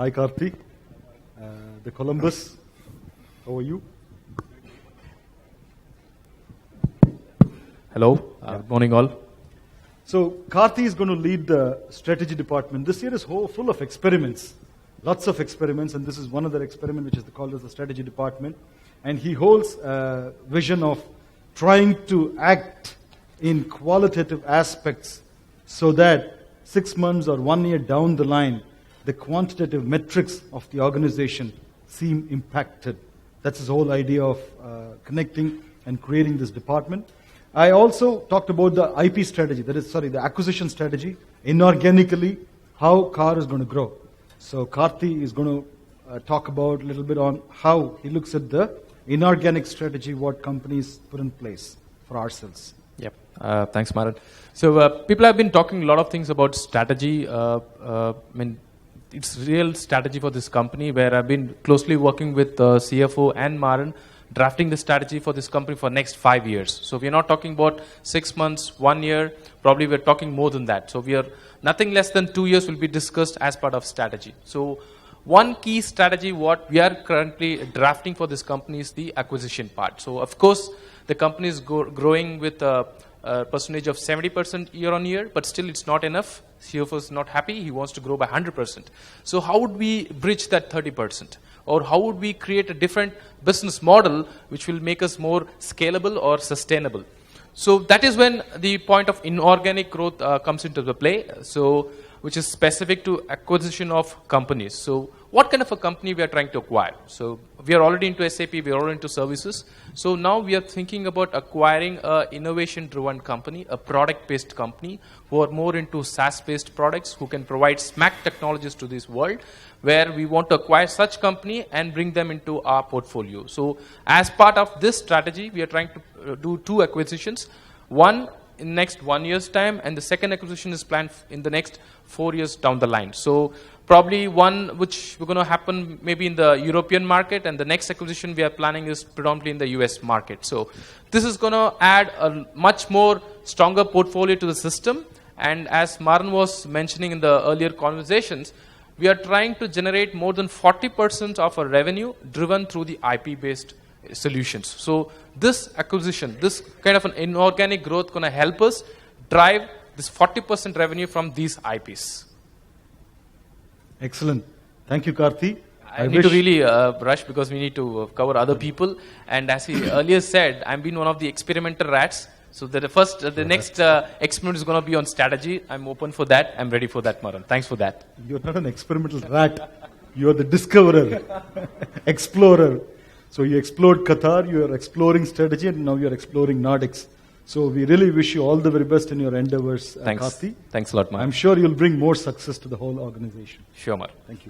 Hi, Karthik. The Columbus. How are you? Hello. Good morning, all. So, Karthi is going to lead the strategy department. This year is full of experiments. Lots of experiments, and this is one of the experiments which is called as the strategy department. And he holds a vision of trying to act in qualitative aspects so that 6 months or 1 year down the line, the quantitative metrics of the organization seem impacted. That's his whole idea of connecting and creating this department. I also talked about the IP strategy, the acquisition strategy, inorganically, how CAR is going to grow. So Karthi is going to talk about a little bit on how he looks at the inorganic strategy, what companies put in place for ourselves. Yep. Thanks, Maran. So people have been talking a lot of things about strategy. It's real strategy for this company, where I've been closely working with CFO and Maran, drafting the strategy for this company for next 5 years. So we're not talking about 6 months, 1 year, probably we're talking more than that. So we are nothing less than 2 years will be discussed as part of strategy. So one key strategy what we are currently drafting for this company is the acquisition part. So of course, the company is growing with a percentage of 70% year on year, but still it's not enough. CFO is not happy, he wants to grow by 100%. So how would we bridge that 30%? Or how would we create a different business model which will make us more scalable or sustainable? So that is when the point of inorganic growth comes into the play, so which is specific to acquisition of companies. So what kind of a company we are trying to acquire? So we are already into SAP, we are already into services. So now we are thinking about acquiring an innovation-driven company, a product-based company who are more into SaaS-based products, who can provide SMAC technologies to this world, where we want to acquire such company and bring them into our portfolio. So as part of this strategy, we are trying to do 2 acquisitions. One in next 1 year's time, and the second acquisition is planned in the next 4 years down the line. So probably one which we're going to happen maybe in the European market, and the next acquisition we are planning is predominantly in the US market. So this is going to add a much more stronger portfolio to the system. And as Maran was mentioning in the earlier conversations, we are trying to generate more than 40% of our revenue driven through the IP-based solutions. So this acquisition, this kind of an inorganic growth going to help us drive this 40% revenue from these IPs. Excellent. Thank you, Karthi. I need to really rush because we need to cover other people. And as he earlier said, I've been one of the experimental rats. So the next experiment is going to be on strategy. I'm open for that. I'm ready for that, Maran. Thanks for that. You're not an experimental rat. You're the discoverer, explorer. So you explored Qatar, you are exploring strategy, and now you're exploring Nordics. So we really wish you all the very best in your endeavors, Thanks. Karthi. Thanks a lot, Maran. I'm sure you'll bring more success to the whole organization. Sure, Maran. Thank you.